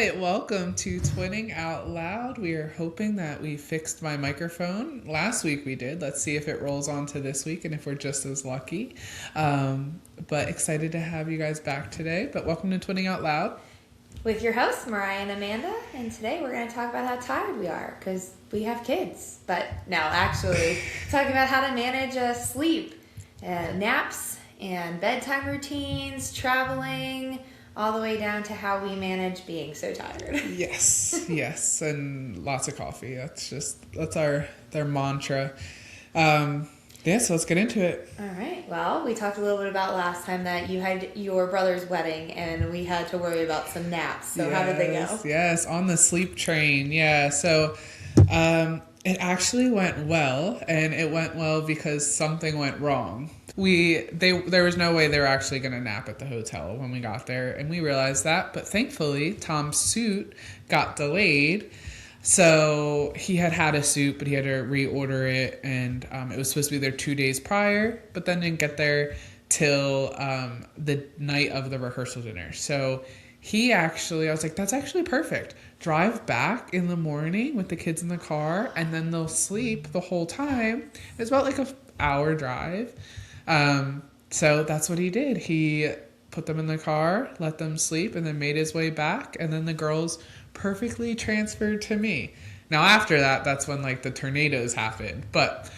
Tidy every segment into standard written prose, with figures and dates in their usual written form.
right, welcome to Twinning Out Loud. We are hoping that we fixed my microphone. Last week we did. Let's see if it rolls on to this week and if we're just as lucky. But excited to have you guys back today. But welcome to Twinning Out Loud. With your hosts, Mariah and Amanda. And today we're going to talk about how tired we are because we have kids. But no, actually, talking about how to manage sleep, naps, and bedtime routines, traveling, all the way down to how we manage being so tired. Yes, and lots of coffee. That's their mantra. So let's get into it. All right. Well, we talked a little bit about last time that you had your brother's wedding and we had to worry about some naps. So how did they go? Yes, on the sleep train. Yeah. So it actually went well, and it went well because something went wrong. There was no way they were actually going to nap at the hotel when we got there, and we realized that. But thankfully, Tom's suit got delayed. So he had a suit, but he had to reorder it, and it was supposed to be there 2 days prior, but then didn't get there till the night of the rehearsal dinner. So I was like, that's actually perfect. Drive back in the morning with the kids in the car, and then they'll sleep the whole time. It's about like an hour drive. So that's what he did. He put them in the car, let them sleep, and then made his way back, and then the girls perfectly transferred to me. Now after that, that's when like the tornadoes happened. But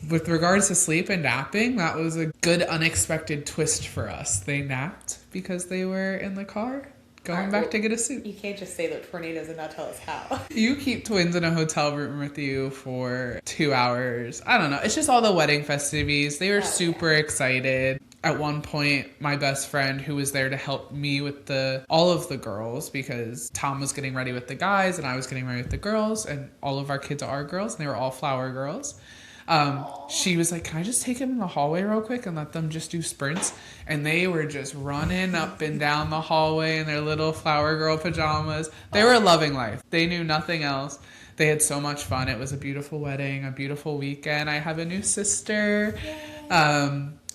with regards to sleep and napping, that was a good unexpected twist for us. They napped because they were in the car going back to get a suit. You can't just say the tornadoes and not tell us how. You keep twins in a hotel room with you for 2 hours. I don't know. It's just all the wedding festivities. They were super excited. At one point, my best friend who was there to help me with all of the girls, because Tom was getting ready with the guys and I was getting ready with the girls, and all of our kids are girls and they were all flower girls. She was like, can I just take him in the hallway real quick and let them just do sprints? And they were just running up and down the hallway in their little flower girl pajamas. They were loving life. They knew nothing else. They had so much fun. It was a beautiful wedding, a beautiful weekend. I have a new sister.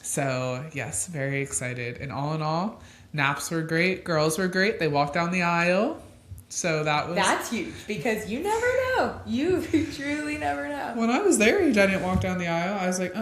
So yes, very excited. And all in all, naps were great. Girls were great. They walked down the aisle. So that's huge, because you never know. You truly never know. When I was their age, I didn't walk down the aisle. I was like,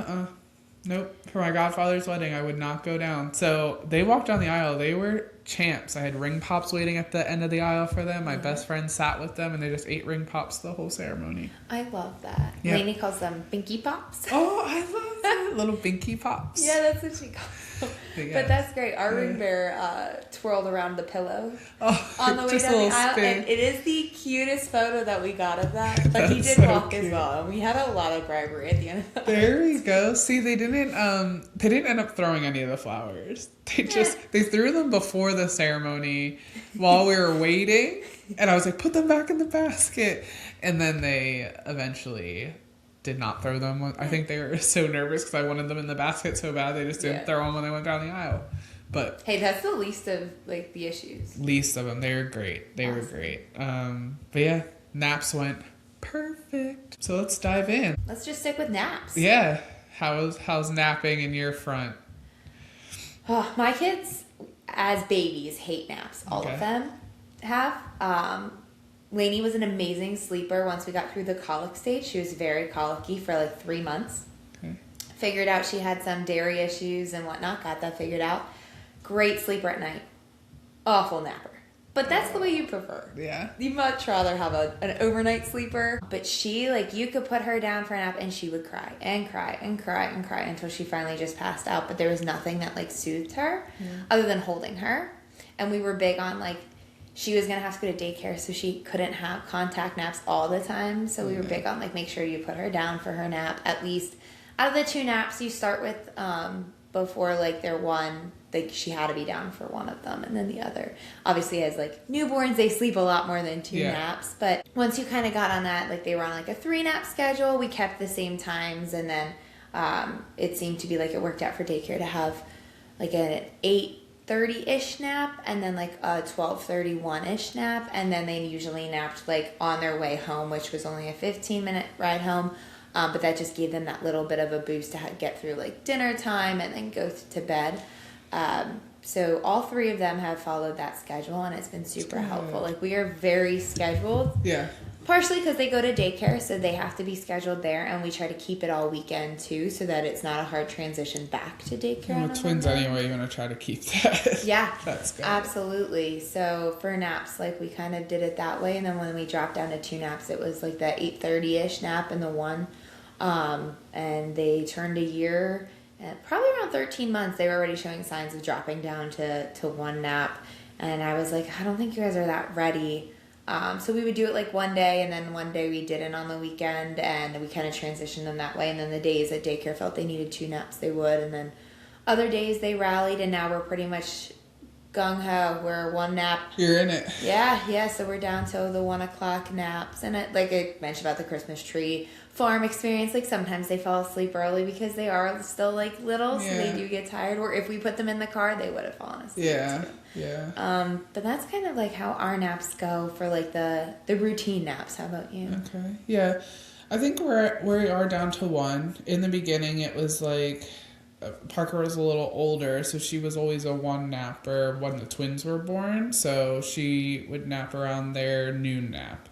nope. For my godfather's wedding, I would not go down. So they walked down the aisle. They were champs. I had ring pops waiting at the end of the aisle for them. My best friend sat with them, and they just ate ring pops the whole ceremony. I love that. Yep. Lainey calls them binky pops. Oh, I love that. Little binky pops. Yeah, that's what she calls them. But that's great. Our ring bearer twirled around the pillow on the way down the aisle. Spin. And it is the cutest photo that we got of that. But he did walk as well. And we had a lot of bribery at the end of that. There we go. See, they didn't end up throwing any of the flowers. They threw them before the ceremony while we were waiting. And I was like, put them back in the basket. And then they eventually did not throw them. I think they were so nervous because I wanted them in the basket so bad. They just didn't throw them when they went down the aisle. But hey, that's the least of like the issues. Least of them. They were great. They were great. But yeah, naps went perfect. So let's dive in. Let's just stick with naps. Yeah. How's napping in your front? Oh, my kids, as babies, hate naps. All of them have. Lainey was an amazing sleeper once we got through the colic stage. She was very colicky for like 3 months. Okay. Figured out she had some dairy issues and whatnot. Got that figured out. Great sleeper at night. Awful napper. But that's the way you prefer. Yeah. You'd much rather have an overnight sleeper. But she, you could put her down for a nap and she would cry and cry and cry and cry until she finally just passed out. But there was nothing that, soothed her other than holding her. And we were big on, she was going to have to go to daycare, so she couldn't have contact naps all the time. So we were big on, make sure you put her down for her nap. At least out of the 2 naps you start with before, their one, she had to be down for one of them. And then the other, obviously, as, newborns, they sleep a lot more than 2 naps. But once you kind of got on that, they were on, a 3-nap schedule. We kept the same times. And then it seemed to be it worked out for daycare to have, an 8:30-ish nap and then a 12:31-ish nap, and then they usually napped on their way home, which was only a 15-minute ride home, but that just gave them that little bit of a boost to get through dinner time and then go to bed. So all three of them have followed that schedule, and it's been super helpful. Like, we are very scheduled. Yeah. Partially because they go to daycare, so they have to be scheduled there, and we try to keep it all weekend too, so that it's not a hard transition back to daycare. With twins anyway, you want to try to keep that. Yeah, that's good. Absolutely. So for naps, like, we kind of did it that way, and then when we dropped down to 2 naps, it was like the 8:30ish nap and the 1, and they turned a year. Probably around 13 months, they were already showing signs of dropping down to 1 nap, and I was like, I don't think you guys are that ready. So we would do it like one day, and then one day we didn't on the weekend, and we kind of transitioned them that way. And then the days that daycare felt they needed 2 naps, they would. And then other days they rallied, and now we're pretty much gung-ho. We're 1 nap. You're in it. Yeah. So we're down to the 1 o'clock naps. And like I mentioned about the Christmas tree farm experience, like, sometimes they fall asleep early because they are still like little, so they do get tired. Or if we put them in the car, they would have fallen asleep too. Yeah. But that's kind of like how our naps go for like the routine naps. How about you? Okay. Yeah. I think we are down to 1. In the beginning, it was like Parker was a little older, so she was always a 1 napper when the twins were born. So she would nap around their noon nap.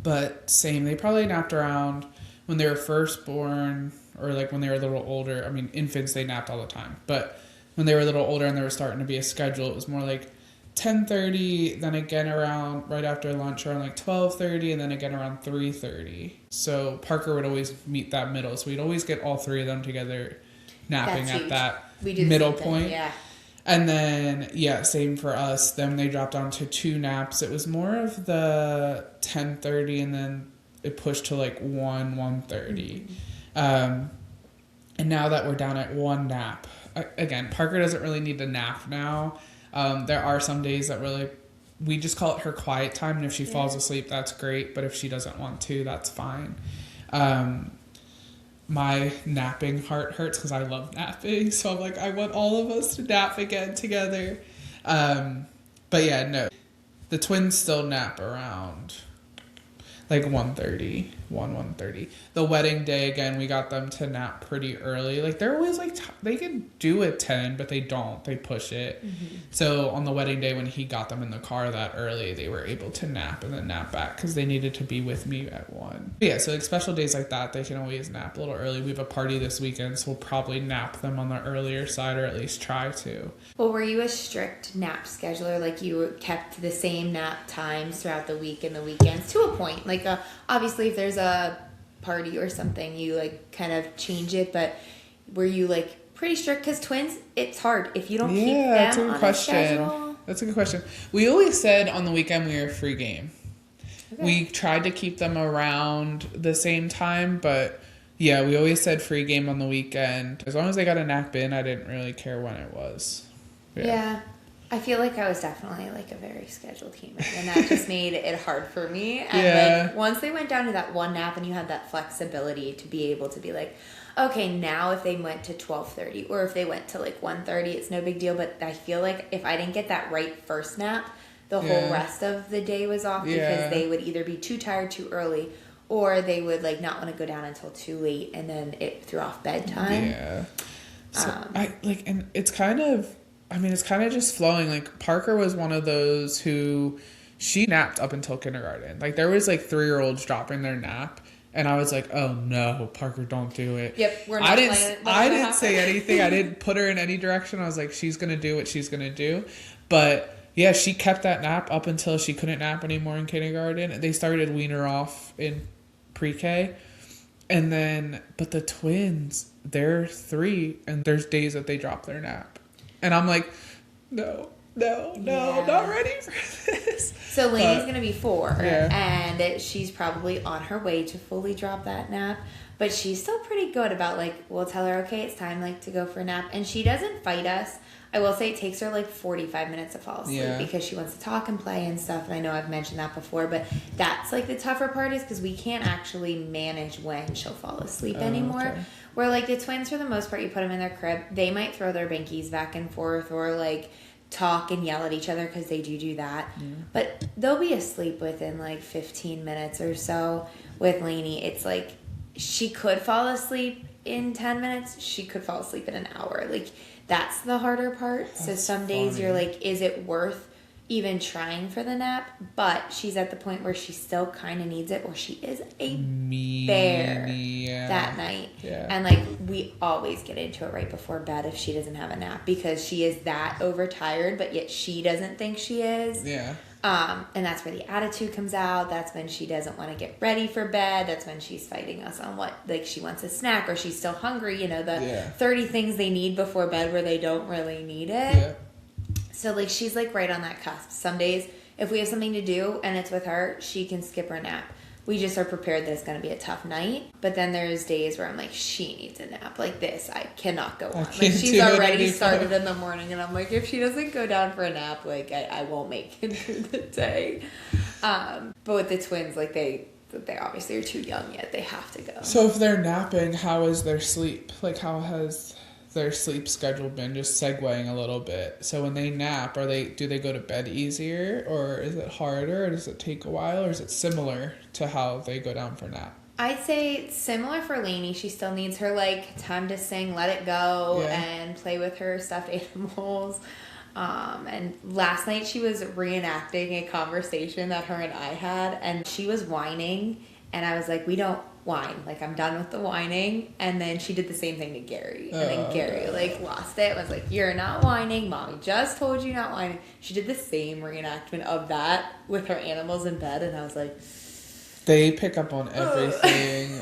But same, they probably napped around when they were first born, or like when they were a little older. I mean, infants, they napped all the time. But when they were a little older and there was starting to be a schedule, it was more like 10:30, then again around right after lunch around like 12:30, and then again around 3:30. So Parker would always meet that middle. So we'd always get all 3 of them together napping at that middle point. Yeah. And then, same for us. Then they dropped down to 2 naps. It was more of the 10:30, and then it pushed to like 1:30. And now that we're down at 1 nap, again, Parker doesn't really need to nap now. There are some days that we just call it her quiet time, and if she falls asleep, that's great. But if she doesn't want to, that's fine. My napping heart hurts because I love napping. So I'm like, I want all of us to nap again together. But yeah, no. The twins still nap around like 1:30. The wedding day, again, we got them to nap pretty early. Like, they're always like, they can do a 10, but they don't. They push it. Mm-hmm. So on the wedding day, when he got them in the car that early, they were able to nap and then nap back because they needed to be with me at 1. But yeah, so like special days like that, they can always nap a little early. We have a party this weekend, so we'll probably nap them on the earlier side, or at least try to. Well, were you a strict nap scheduler? Like, you kept the same nap times throughout the week and the weekends to a point? Like, obviously, if there's a party or something, you like kind of change it, but were you like pretty strict? Because twins, it's hard if you don't keep them that's a good on question. a schedule. That's a good question. We always said on the weekend we were free game. Okay. We tried to keep them around the same time, but yeah, we always said free game on the weekend. As long as they got a nap in, I didn't really care when it was. Yeah. I feel like I was definitely like a very scheduled human, and that just made it hard for me. And like, once they went down to that 1 nap and you had that flexibility to be able to be like, okay, now if they went to 12:30 or if they went to like 1:30, it's no big deal. But I feel like if I didn't get that right first nap, the whole rest of the day was off because they would either be too tired too early, or they would like not want to go down until too late, and then it threw off bedtime. Yeah. So and it's kind of just flowing. Like, Parker was one of those who she napped up until kindergarten. Like, there was like 3-year-olds dropping their nap, and I was like, oh no, Parker, don't do it. Yep, we're not. I didn't say anything. I didn't put her in any direction. I was like, she's gonna do what she's gonna do. But yeah, she kept that nap up until she couldn't nap anymore in kindergarten. They started wean her off in pre-K. And then, but the twins, they're 3, and there's days that they drop their nap. And I'm like, no, not ready for this. So Lainey's going to be 4, and she's probably on her way to fully drop that nap. But she's still pretty good about, like, we'll tell her, okay, it's time, like, to go for a nap. And she doesn't fight us. I will say it takes her, like, 45 minutes to fall asleep because she wants to talk and play and stuff. And I know I've mentioned that before, but that's, like, the tougher part is because we can't actually manage when she'll fall asleep anymore. Okay. Where, like, the twins, for the most part, you put them in their crib, they might throw their binkies back and forth or, like, talk and yell at each other because they do that. But they'll be asleep within, like, 15 minutes or so. With Lainey, it's, like, she could fall asleep in 10 minutes. She could fall asleep in an hour. Like, That's the harder part. So That's some days you're funny. like, is it worth even trying for the nap? But she's at the point where she still kind of needs it, or she is a bear Yeah. that night. Yeah. And like we always get into it right before bed if she doesn't have a nap, because she is that overtired, but yet she doesn't think she is. Yeah. And that's where the attitude comes out. That's when she doesn't want to get ready for bed. That's when she's fighting us on what, like, she wants a snack or she's still hungry. You know, the 30 things they need before bed where they don't really need it. Yeah. So, like, she's, like, right on that cusp. Some days, if we have something to do and it's with her, she can skip her nap. We just are prepared that it's going to be a tough night. But then there's days where I'm like, she needs a nap. Like this, I cannot go on. Like, she's already started in the morning. And I'm like, if she doesn't go down for a nap, like, I won't make it through the day. But with the twins, like, they obviously are too young yet. They have to go. So if they're napping, how is their sleep? Like, how has their sleep schedule been? Just segueing a little bit. So when they nap, do they go to bed easier, or is it harder, or does it take a while, or is it similar to how they go down for nap? I'd say similar for Lainey. She still needs her, like, time to sing, let it go, and play with her stuffed animals. And last night she was reenacting a conversation that her and I had, and she was whining, and I was like, we don't whine. Like, I'm done with the whining. And then she did the same thing to Gary. And then Gary, like, lost it. Was like, you're not whining. Mommy just told you not whining. She did the same reenactment of that with her animals in bed, and I was like... They pick up on everything.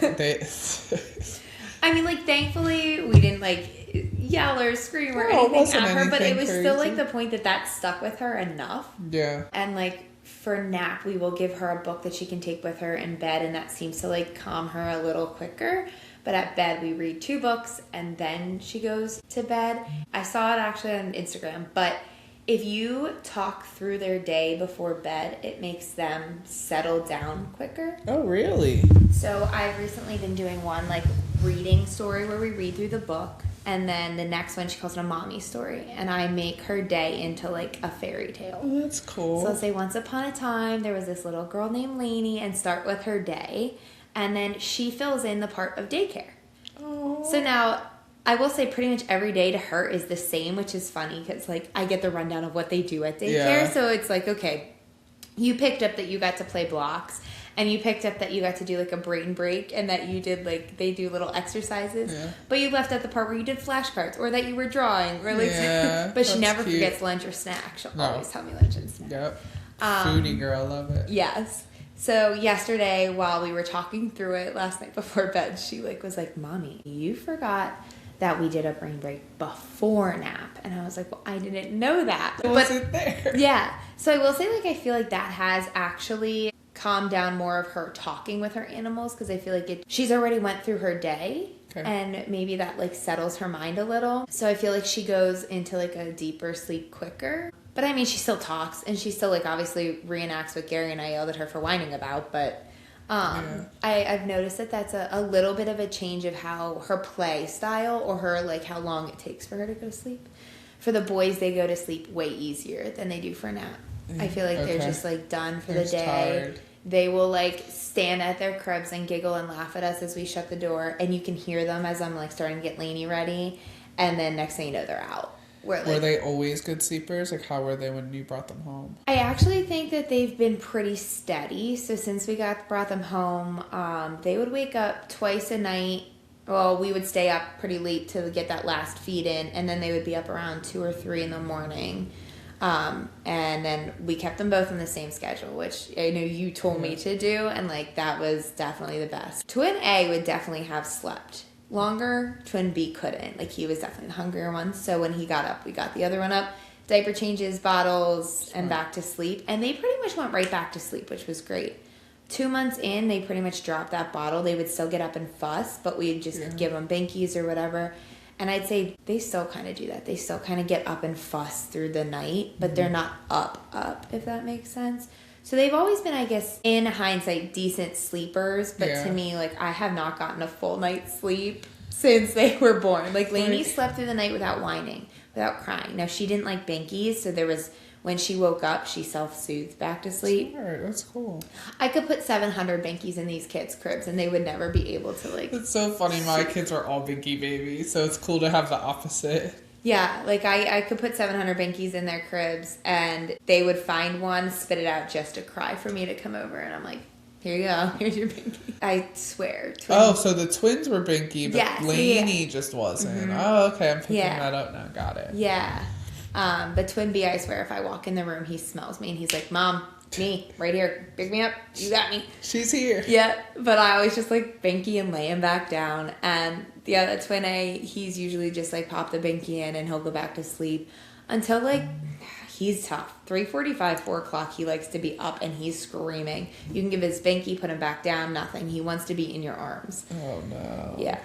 I mean, like, thankfully, we didn't, like, yell or scream or anything at her, but it was still, like, the point that stuck with her enough. Yeah. And, like, for nap, we will give her a book that she can take with her in bed, and that seems to, like, calm her a little quicker. But at bed, we read 2 books, and then she goes to bed. I saw it actually on Instagram, but if you talk through their day before bed, it makes them settle down quicker. Oh, really? So I've recently been doing one, like, reading story where we read through the book, and then the next one she calls it a mommy story, and I make her day into, like, a fairy tale. Oh, that's cool. So I'll say, once upon a time there was this little girl named Lainey, and start with her day, and then she fills in the part of daycare. Oh. So now I will say pretty much every day to her is the same, which is funny because, like, I get the rundown of what they do at daycare. Yeah. So it's like, okay, you picked up that you got to play blocks, and you picked up that you got to do, like, a brain break, and that you did, like, they do little exercises. Yeah. But you left out the part where you did flashcards, or that you were drawing, or, like, but she never forgets lunch or snack. She'll always tell me lunch and snack. Yep. Foodie girl, love it. Yes. So yesterday, while we were talking through it last night before bed, she, like, was like, Mommy, you forgot that we did a brain break before nap. And I was like, well, I didn't know that. It wasn't there. Yeah. So I will say, like, I feel like that has actually calmed down more of her talking with her animals, because I feel like she's already went through her day. Okay. And maybe that, like, settles her mind a little. So I feel like she goes into, like, a deeper sleep quicker. But I mean, she still talks, and she still, like, obviously reenacts what Gary and I yelled at her for whining about. But I've noticed that that's a little bit of a change of how her play style, or her, like, how long it takes for her to go to sleep. For the boys, they go to sleep way easier than they do for a nap. I feel like they're just, like, done for the day. Tired. They will, like, stand at their cribs and giggle and laugh at us as we shut the door, and you can hear them as I'm, like, starting to get Lainey ready, and then next thing you know, they're out. Were they always good sleepers? Like, how were they when you brought them home? I actually think that they've been pretty steady. So since we brought them home, they would wake up twice a night. Well, we would stay up pretty late to get that last feed in, and then they would be up around 2 or 3 in the morning. And then we kept them both on the same schedule, which I know you told me to do, and, like, that was definitely the best. Twin A would definitely have slept longer. Twin B couldn't. Like, he was definitely the hungrier one. So when he got up, we got the other one up. Diaper changes, bottles, and back to sleep. And they pretty much went right back to sleep, which was great. 2 months in, they pretty much dropped that bottle. They would still get up and fuss, but we'd just give them binkies or whatever. And I'd say they still kind of do that. They still kind of get up and fuss through the night, but they're not up, if that makes sense. So they've always been, I guess, in hindsight, decent sleepers. But to me, like, I have not gotten a full night's sleep since they were born. Like, Lainey slept through the night without whining, without crying. Now, she didn't like binkies, so there was... When she woke up, she self-soothed back to sleep. Smart. That's cool. I could put 700 binkies in these kids' cribs, and they would never be able to, like... It's so funny. My kids are all binky babies, so it's cool to have the opposite. Yeah, like I could put 700 binkies in their cribs and they would find one, spit it out just to cry for me to come over. And I'm like, here you go. Here's your binky. I swear. Oh, so the twins were binky, but yes, Lainey just wasn't. Mm-hmm. Oh, okay. I'm picking that up now. Got it. Yeah. But Twin B, I swear, if I walk in the room, he smells me and he's like, Mom, me, right here. Pick me up. You got me. She's here. Yeah. But I always just like binky and lay him back down. And yeah, the Twin A, he's usually just like pop the binky in and he'll go back to sleep until like he's tough. 3:45, 4 o'clock, he likes to be up and he's screaming. You can give his binky, put him back down, nothing. He wants to be in your arms. Oh no. Yeah.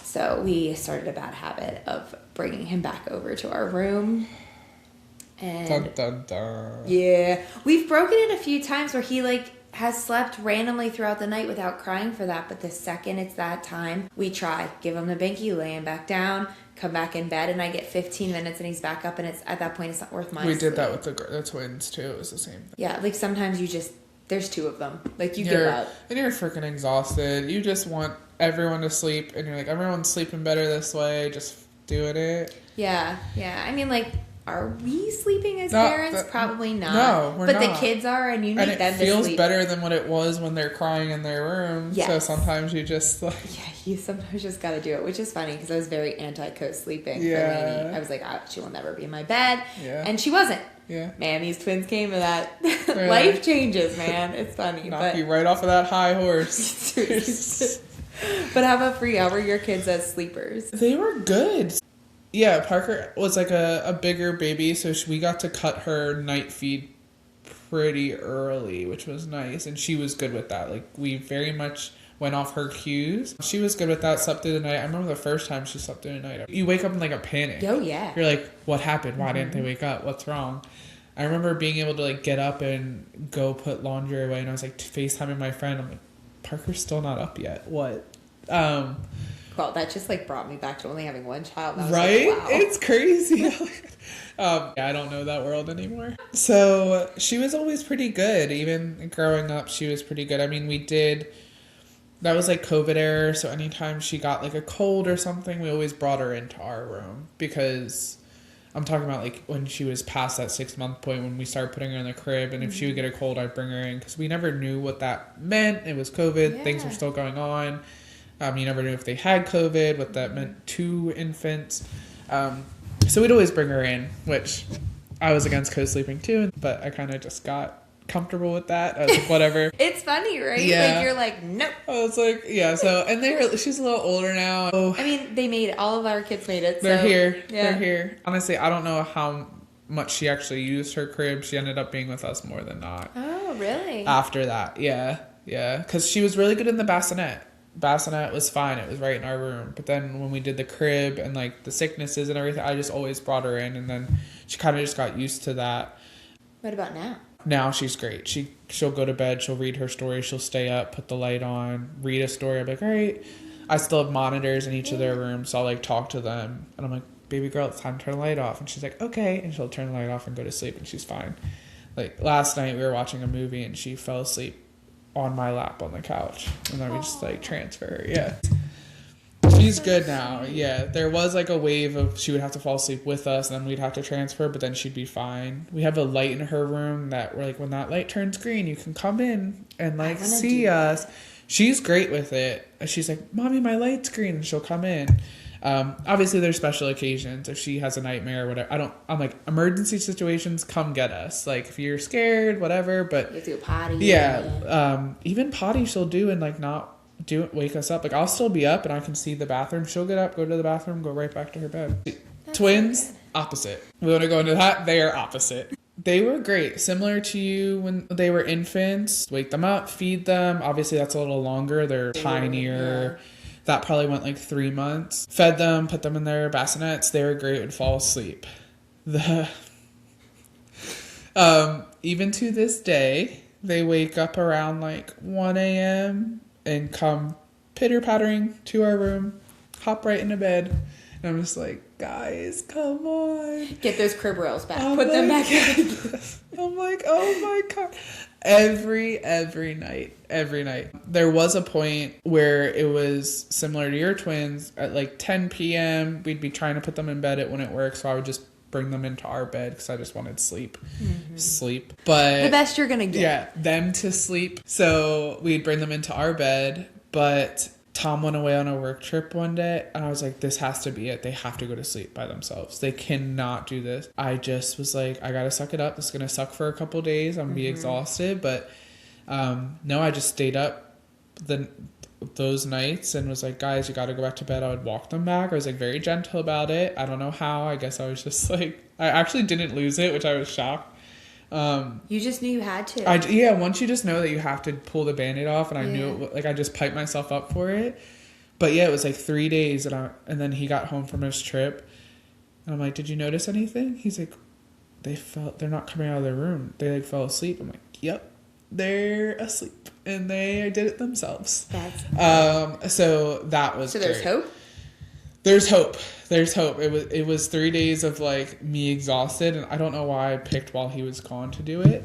So we started a bad habit of bringing him back over to our room. And dun, dun, dun. Yeah, we've broken it a few times where he like has slept randomly throughout the night without crying for that. But the second it's that time, we try. Give him the binky, lay him back down, come back in bed, and I get 15 minutes and he's back up. And it's at that point, it's not worth my sleep. We did that with the twins too. It was the same thing. Yeah, like sometimes you just, there's 2 of them. Like you give up. And you're freaking exhausted. You just want everyone to sleep. And you're like, everyone's sleeping better this way. Just doing it. Yeah, yeah. I mean, like, are we sleeping as parents? Probably not. No, we're not. But the kids are, and you need them to sleep. And it feels better than what it was when they're crying in their room. Yes. So sometimes you just like... Yeah, you sometimes just got to do it, which is funny because I was very anti-co-sleeping for Lainey. I was like, she will never be in my bed. Yeah. And she wasn't. Yeah. Man, these twins came to that. Really? Life changes, man. It's funny. Knock you right off of that high horse. But how about for you? How were your kids as sleepers? They were good. Yeah, Parker was like a bigger baby, so we got to cut her night feed pretty early, which was nice, and she was good with that. Like, we very much went off her cues. She was good with that, slept through the night. I remember the first time she slept through the night. You wake up in like a panic. Oh, yeah. You're like, what happened? Why didn't they wake up? What's wrong? I remember being able to like get up and go put laundry away, and I was like FaceTiming my friend. I'm like, Parker's still not up yet. What? Well, that just like brought me back to only having one child. Right? Like, wow. It's crazy. I don't know that world anymore. So she was always pretty good. Even growing up, she was pretty good. I mean, that was like COVID era. So anytime she got like a cold or something, we always brought her into our room, because I'm talking about like when she was past that 6-month point when we started putting her in the crib. And if she would get a cold, I'd bring her in, because we never knew what that meant. It was COVID. Yeah. Things were still going on. You never knew if they had COVID, what that meant to infants. So we'd always bring her in, which I was against co-sleeping too, but I kind of just got comfortable with that. I was like, whatever. It's funny, right? Yeah. Like, you're like, nope. I was like, yeah. So, and she's a little older now. So I mean, they made it. All of our kids made it. They're here. Yeah. They're here. Honestly, I don't know how much she actually used her crib. She ended up being with us more than not. Oh, really? After that, yeah. Yeah. Because she was really good in the bassinet. Bassinet was fine. It was right in our room. But then when we did the crib and like the sicknesses and everything, I just always brought her in, and then she kind of just got used to that. What about now? Now she's great. She'll go to bed. She'll read her story. She'll stay up, put the light on, read a story. I'm like, all right. I still have monitors in each of their rooms, so I'll like talk to them, and I'm like, baby girl, it's time to turn the light off. And she's like, okay. And she'll turn the light off and go to sleep, and she's fine. Like last night we were watching a movie and she fell asleep on my lap on the couch, and then we just like transfer her. Yeah, she's good now. Yeah, there was like a wave of she would have to fall asleep with us, and then we'd have to transfer, but then she'd be fine. We have a light in her room that we're like, when that light turns green, you can come in and like see us. She's great with it. She's like, mommy, my light's green, and she'll come in. Obviously there's special occasions if she has a nightmare or whatever. I'm like, emergency situations, come get us. Like if you're scared, whatever, but you do a potty. Yeah. Even potty she'll do and like not do it, wake us up. Like I'll still be up and I can see the bathroom. She'll get up, go to the bathroom, go right back to her bed. That's twins, so opposite. We want to go into that. They are opposite. They were great. Similar to you when they were infants. Wake them up, feed them. Obviously that's a little longer. They're tinier. Yeah. That probably went like 3 months. Fed them, put them in their bassinets. They were great, would fall asleep. Even to this day, they wake up around like 1 a.m. and come pitter-pattering to our room, hop right into bed. And I'm just like, guys, come on. Get those crib rails back. Put them back in. I'm like, oh my God. Every night. There was a point where it was similar to your twins. At like 10 p.m., we'd be trying to put them in bed. It wouldn't work, so I would just bring them into our bed because I just wanted sleep. But the best you're gonna get. Yeah, them to sleep. So we'd bring them into our bed, but Tom went away on a work trip one day, and I was like, this has to be it. They have to go to sleep by themselves. They cannot do this. I just was like, I gotta suck it up. This is gonna suck for a couple days. I'm gonna be exhausted. But no, I just stayed up those nights and was like, guys, you gotta go back to bed. I would walk them back. I was like very gentle about it. I don't know how. I guess I was just like, I actually didn't lose it, which I was shocked. You just knew you had to. Yeah, once you just know that you have to pull the Band-Aid off, and I knew it, like, I just piped myself up for it. But yeah, it was like 3 days, and then he got home from his trip, and I'm like, did you notice anything? He's like, they're not coming out of their room. They like fell asleep. I'm like, yep, they're asleep, and they did it themselves. So that was there's hope. There's hope. It was 3 days of like me exhausted, and I don't know why I picked while he was gone to do it.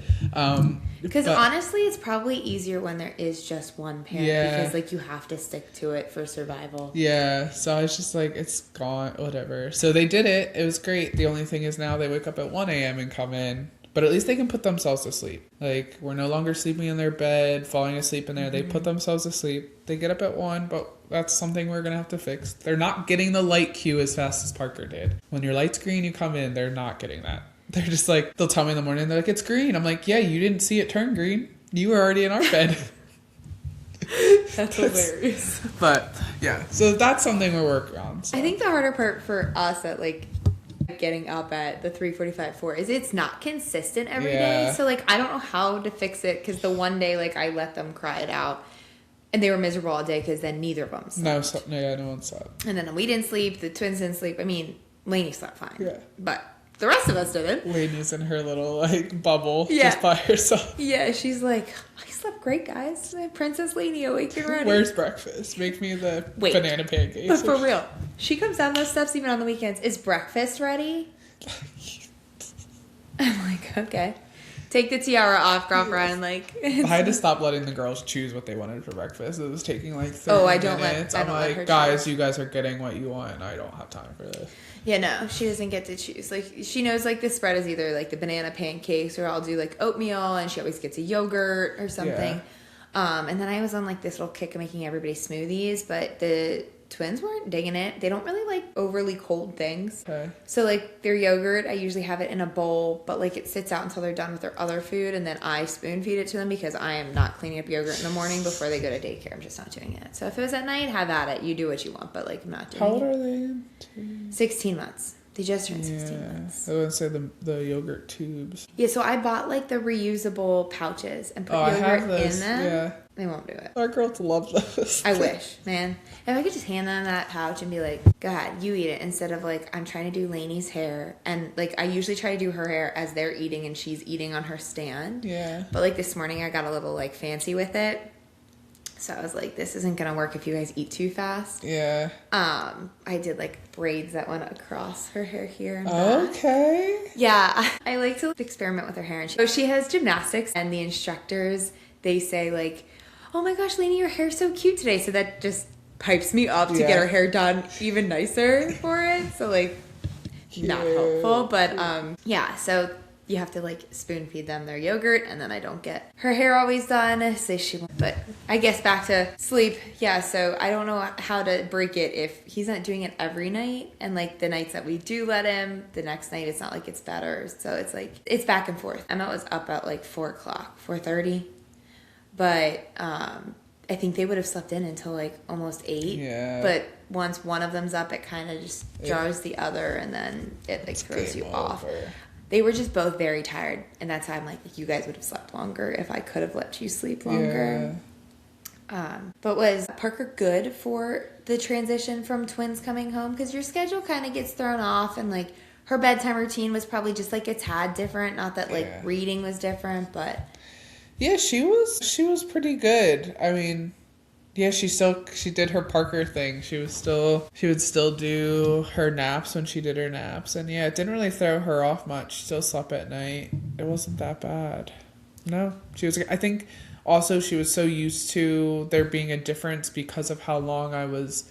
Because honestly, it's probably easier when there is just one parent because like you have to stick to it for survival. Yeah. So I was just like, it's gone, whatever. So they did it. It was great. The only thing is now they wake up at 1 a.m. and come in. But at least they can put themselves to sleep. Like, we're no longer sleeping in their bed, falling asleep in there. They put themselves to sleep. They get up at 1, but that's something we're going to have to fix. They're not getting the light cue as fast as Parker did. When your light's green, you come in. They're not getting that. They're just like, they'll tell me in the morning, they're like, it's green. I'm like, yeah, you didn't see it turn green. You were already in our bed. That's hilarious. But, yeah. So that's something we're working on. So. I think the harder part for us at, like, getting up at the 3:45 4 is it's not consistent every day. So like I don't know how to fix it because the one day like I let them cry it out and they were miserable all day because then neither of them slept. No one slept. And then we didn't sleep. The twins didn't sleep. I mean, Lainey slept fine. Yeah. But the rest of us didn't. Lainey's in her little like bubble just by herself. Yeah, she's like, I slept great, guys. Princess Lainey awake and ready. Where's breakfast? Make me the banana pancakes. But for real, she comes down those steps even on the weekends. Is breakfast ready? I'm like, okay. Take the tiara off, girlfriend. Like, I had to stop letting the girls choose what they wanted for breakfast. It was taking like 30 minutes. I'm like, guys, you guys are getting what you want, and I don't have time for this. Yeah, no, she doesn't get to choose. Like, she knows, like, the spread is either, like, the banana pancakes or I'll do, like, oatmeal, and she always gets a yogurt or something. Yeah. And then I was on, like, this little kick of making everybody smoothies, but the twins weren't digging it. They don't really like overly cold things. Okay. So, like, their yogurt, I usually have it in a bowl, but, like, it sits out until they're done with their other food, and then I spoon feed it to them because I am not cleaning up yogurt in the morning before they go to daycare. I'm just not doing it. So if it was at night, have at it. You do what you want, but, like, I'm not doing it. How old are they? 16 months. They just turned 16 months. I would say the yogurt tubes. Yeah, so I bought like the reusable pouches and put yogurt in them. Yeah. They won't do it. Our girls love those. I wish, man. If I could just hand them that pouch and be like, go ahead, you eat it, instead of like, I'm trying to do Lainey's hair. And like, I usually try to do her hair as they're eating and she's eating on her stand. Yeah. But like this morning I got a little like fancy with it. So I was like, this isn't going to work if you guys eat too fast. Yeah. I did like braids that went across her hair here and back. Okay. Yeah. I like to experiment with her hair. And she has gymnastics, and the instructors, they say like, oh my gosh, Lainey, your hair's so cute today. So that just pipes me up to get her hair done even nicer for it. So like, not helpful. But yeah, so you have to like spoon feed them their yogurt, and then I don't get her hair always done. So but I guess back to sleep. Yeah, so I don't know how to break it if he's not doing it every night, and like the nights that we do let him, the next night it's not like it's better. So it's like it's back and forth. Emma was up at like 4:30, but I think they would have slept in until like almost 8. Yeah. But once one of them's up, it kind of just jars the other, and then it like throws you off. They were just both very tired, and that's how I'm like, you guys would have slept longer if I could have let you sleep longer. Yeah. But was Parker good for the transition from twins coming home? Because your schedule kind of gets thrown off, and like her bedtime routine was probably just like a tad different. Not that like reading was different, but yeah, she was pretty good. I mean, yeah, she did her Parker thing. She would still do her naps when she did her naps. And yeah, it didn't really throw her off much. She still slept at night. It wasn't that bad. No, she was. I think also she was so used to there being a difference because of how long I was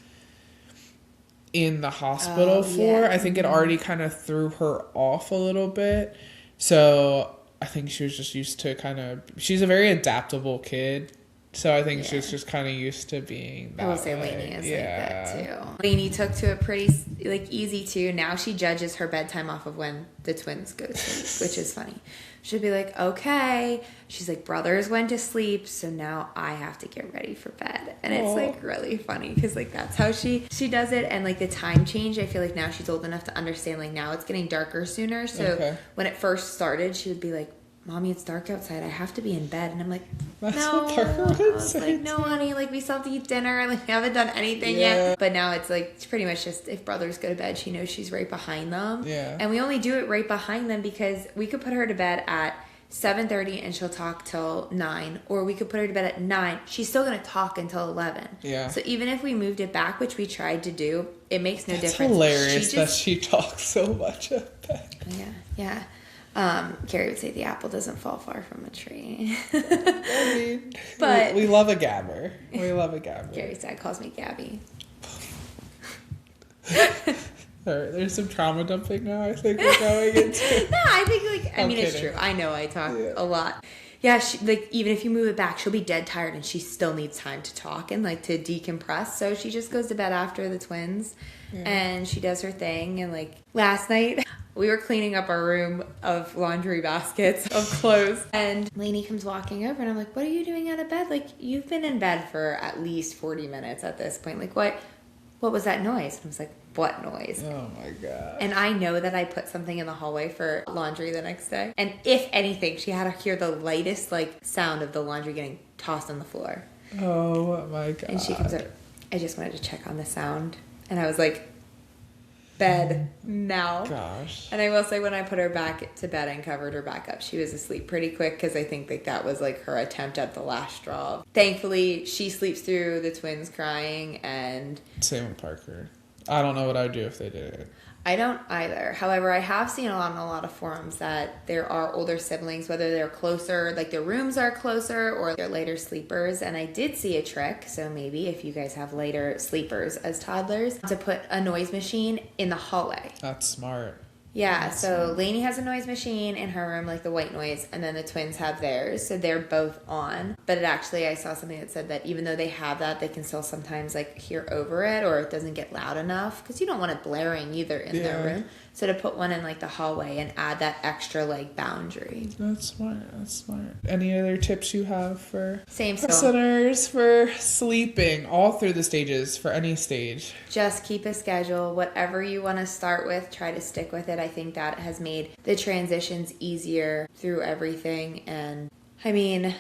in the hospital for. I think it already kind of threw her off a little bit. So I think she was just used to she's a very adaptable kid. So I think she was just kind of used to being that I will say way. Lainey is like that too. Lainey took to it pretty like easy too. Now she judges her bedtime off of when the twins go to sleep, which is funny. She'll be like, okay. She's like, brothers went to sleep, so now I have to get ready for bed. And it's like really funny because like that's how she does it. And like the time change, I feel like now she's old enough to understand like now it's getting darker sooner. So when it first started, she would be like, Mommy, it's dark outside. I have to be in bed. And I'm like, That's no. what Parker would I was say like, no, honey. Like, we still have to eat dinner. Like, we haven't done anything yet. But now it's like, it's pretty much just if brothers go to bed, she knows she's right behind them. Yeah. And we only do it right behind them because we could put her to bed at 7:30 and she'll talk till 9. Or we could put her to bed at 9. She's still going to talk until 11. Yeah. So even if we moved it back, which we tried to do, it makes no difference. It's hilarious that she talks so much at bed. Yeah. Carrie would say the apple doesn't fall far from a tree. I mean, but we love a gabber. We love a gabber. Carrie's dad calls me Gabby. All right, there's some trauma dumping now. I think we're going into. No, I think like I mean kidding. It's true. I know I talk a lot. Yeah, she, like even if you move it back, she'll be dead tired and she still needs time to talk and like to decompress. So she just goes to bed after the twins, and she does her thing. And like last night. We were cleaning up our room of laundry baskets of clothes. And Lainey comes walking over and I'm like, what are you doing out of bed? Like, you've been in bed for at least 40 minutes at this point. Like, what was that noise? And I was like, what noise? Oh my God. And I know that I put something in the hallway for laundry the next day. And if anything, she had to hear the lightest like sound of the laundry getting tossed on the floor. Oh my God. And she comes over. I just wanted to check on the sound. And I was like, bed now. Gosh. And I will say when I put her back to bed and covered her back up, she was asleep pretty quick because I think like that was like her attempt at the last straw. Thankfully, she sleeps through the twins crying and... Same with Parker. I don't know what I'd do if they did it. I don't either. However, I have seen on a lot of forums that there are older siblings, whether they're closer, like their rooms are closer or they're later sleepers. And I did see a trick, so maybe if you guys have later sleepers as toddlers, to put a noise machine in the hallway. That's smart. Yeah, so Lainey has a noise machine in her room, like the white noise, and then the twins have theirs, so they're both on. But it actually, I saw something that said that even though they have that, they can still sometimes like hear over it, or it doesn't get loud enough, because you don't want it blaring either in their room. So to put one in like the hallway and add that extra like boundary. That's smart. Any other tips you have for listeners for sleeping all through the stages, for any stage? Just keep a schedule. Whatever you want to start with, try to stick with it. I think that has made the transitions easier through everything. And I mean,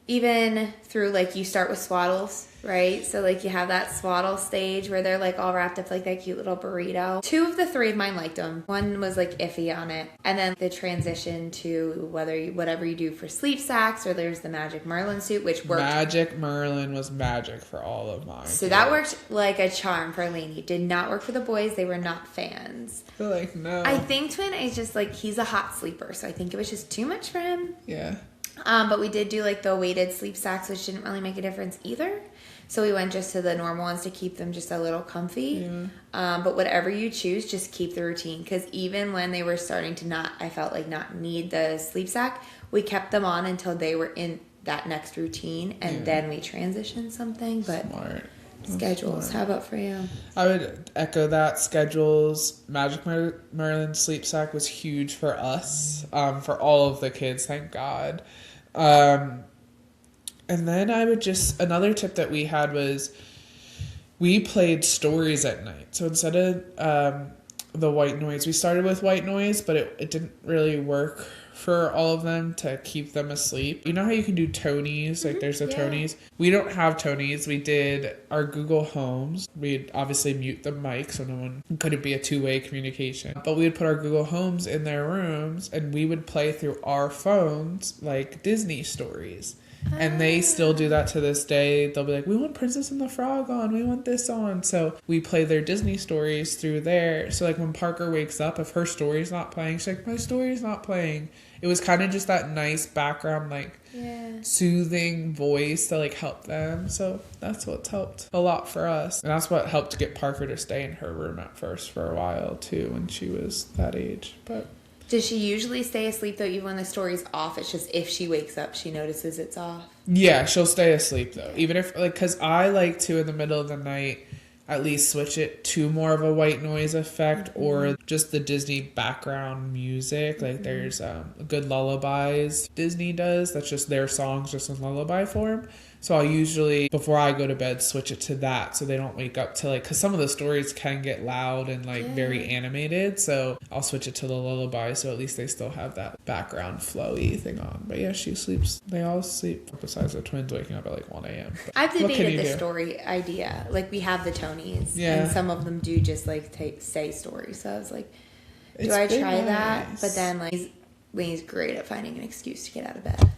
even through like you start with swaddles, right? So like you have that swaddle stage where they're like all wrapped up like that cute little burrito. 2 of the 3 of mine liked them. One was like iffy on it. And then the transition to whatever you do for sleep sacks, or there's the Magic Merlin suit, which worked. Magic Merlin was magic for all of mine. So that worked like a charm for Lainey. Did not work for the boys. They were not fans. I feel like no. I think Twin is just like, he's a hot sleeper. So I think it was just too much for him. Yeah. But we did do like the weighted sleep sacks, which didn't really make a difference either. So we went just to the normal ones to keep them just a little comfy. Yeah. But whatever you choose, just keep the routine. Because even when they were starting to I felt like not need the sleep sack, we kept them on until they were in that next routine. And then we transitioned something. But Smart. Schedules. How about for you? I would echo that. Schedules. Magic Merlin sleep sack was huge for us. For all of the kids, thank God. And then I would another tip that we had was we played stories at night. So instead of the white noise, we started with white noise, but it didn't really work for all of them to keep them asleep. You know how you can do Tonys? Like there's the Tonys. We don't have Tonys. We did our Google Homes. We'd obviously mute the mic so no one couldn't be a two-way communication. But we would put our Google Homes in their rooms and we would play through our phones like Disney stories. And they still do that to this day. They'll be like, we want Princess and the Frog on. We want this on. So we play their Disney stories through there. So like when Parker wakes up, if her story's not playing, she's like, my story's not playing. it was kind of just that nice background, like soothing voice to like help them. So that's what's helped a lot for us. And that's what helped get Parker to stay in her room at first for a while too when she was that age. But does she usually stay asleep though, even when the story's off? It's just if she wakes up, she notices it's off. Yeah, she'll stay asleep though. Even if, like, because I like to in the middle of the night at least switch it to more of a white noise effect or just the Disney background music. Like there's good lullabies Disney does. That's just their songs just in lullaby form. So I'll usually, before I go to bed, switch it to that so they don't wake up to like, because some of the stories can get loud and like very animated. So I'll switch it to the lullaby so at least they still have that background flowy thing on. But yeah, she sleeps. They all sleep besides the twins waking up at like 1 a.m. I've debated the story idea. Like we have the Tonys and some of them do just like say stories. So I was like, do I try that? But then like Lainey's great at finding an excuse to get out of bed.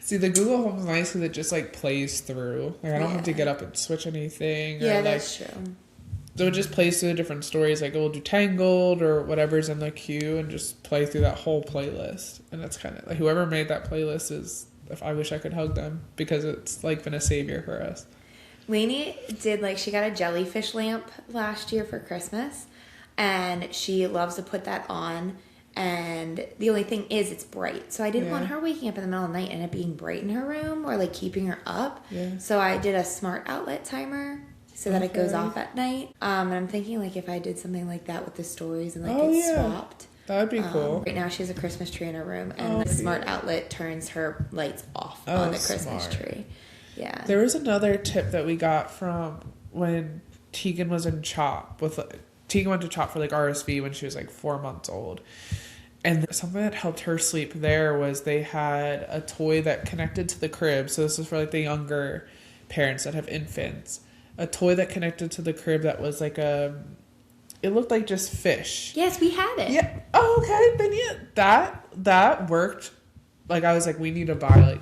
See, the Google Home's nice because it just like plays through. Like I don't have to get up and switch anything. Yeah, or, that's like, true. So it just plays through the different stories. Like we'll do Tangled or whatever's in the queue and just play through that whole playlist. And that's kind of like whoever made that playlist is. If I wish I could hug them because it's like been a savior for us. Lainey did like she got a jellyfish lamp last year for Christmas, and she loves to put that on. And the only thing is it's bright. So I didn't want her waking up in the middle of the night and it being bright in her room or like keeping her up. Yeah. So I did a smart outlet timer so that it goes off at night. And I'm thinking like if I did something like that with the stories and like it swapped. That would be cool. Right now she has a Christmas tree in her room and the smart outlet turns her lights off on the Christmas tree. Yeah. There was another tip that we got from when Tegan was in CHOP Tegan went to CHOP for like RSV when she was like 4 months old. And something that helped her sleep there was they had a toy that connected to the crib. So this is for like the younger parents that have infants. A toy that connected to the crib that was like it looked like just fish. Yes, we had it. Yeah. Oh, okay. Then yeah, that worked. Like I was like, we need to buy like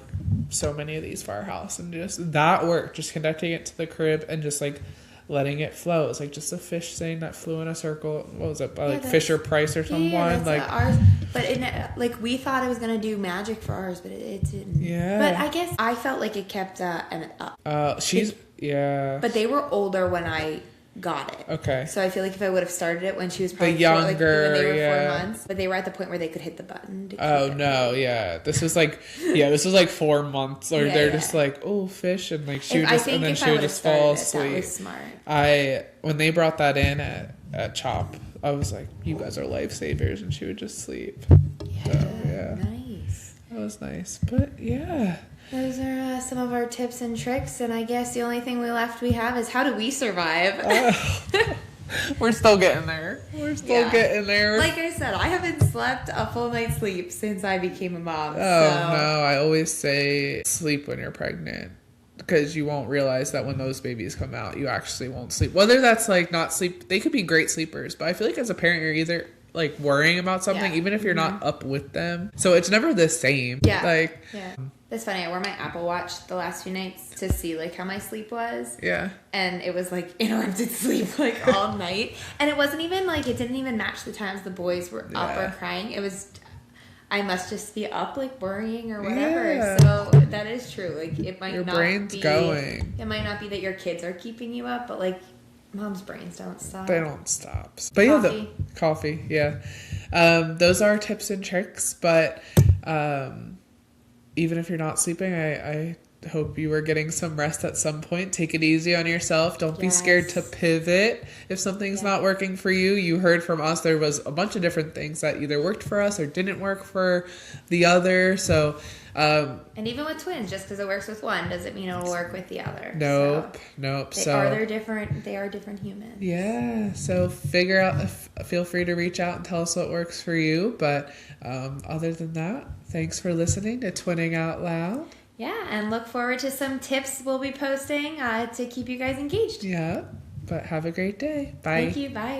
so many of these for our house. And just that worked. Just connecting it to the crib and just like letting it flow. It was like just a fish thing that flew in a circle. What was it? By like Fisher Price or someone? Yeah, like ours. But like we thought it was gonna do magic for ours, but it didn't. Yeah. But I guess I felt like it kept Emmett up. But they were older when I got it. Okay. So I feel like if I would have started it when she was probably when they were 4 months, but they were at the point where they could hit the button. This was like 4 months, or they're just like, oh, fish, and like she would just and then she would just fall asleep. That was smart. When they brought that in at CHOP, I was like, you guys are lifesavers, and she would just sleep. Nice. That was nice, but yeah. Those are some of our tips and tricks, and I guess the only thing we have is how do we survive? We're still getting there. Getting there. Like I said, I haven't slept a full night's sleep since I became a mom. No, I always say sleep when you're pregnant because you won't realize that when those babies come out, you actually won't sleep. Whether that's like not sleep, they could be great sleepers, but I feel like as a parent, you're either like worrying about something, even if you're not up with them. So it's never the same. Yeah. That's funny. I wore my Apple Watch the last few nights to see like how my sleep was. Yeah. And it was like interrupted sleep like all night. And it wasn't even like, it didn't even match the times the boys were up or crying. It was, I must just be up like worrying or whatever. Yeah. So that is true. Like it might your not brain's be going. It might not be that your kids are keeping you up, but like mom's brains don't stop. They don't stop. But coffee. Yeah. Those are tips and tricks, but even if you're not sleeping, I hope you are getting some rest at some point. Take it easy on yourself. Don't be scared to pivot if something's not working for you. You heard from us there was a bunch of different things that either worked for us or didn't work for the other. So and even with twins, just because it works with one doesn't mean it'll work with the other. Nope. They're different. They are different humans. Yeah. So feel free to reach out and tell us what works for you. But other than that, thanks for listening to Twinning Out Loud. Yeah, and look forward to some tips we'll be posting to keep you guys engaged. Yeah. But have a great day. Bye. Thank you. Bye.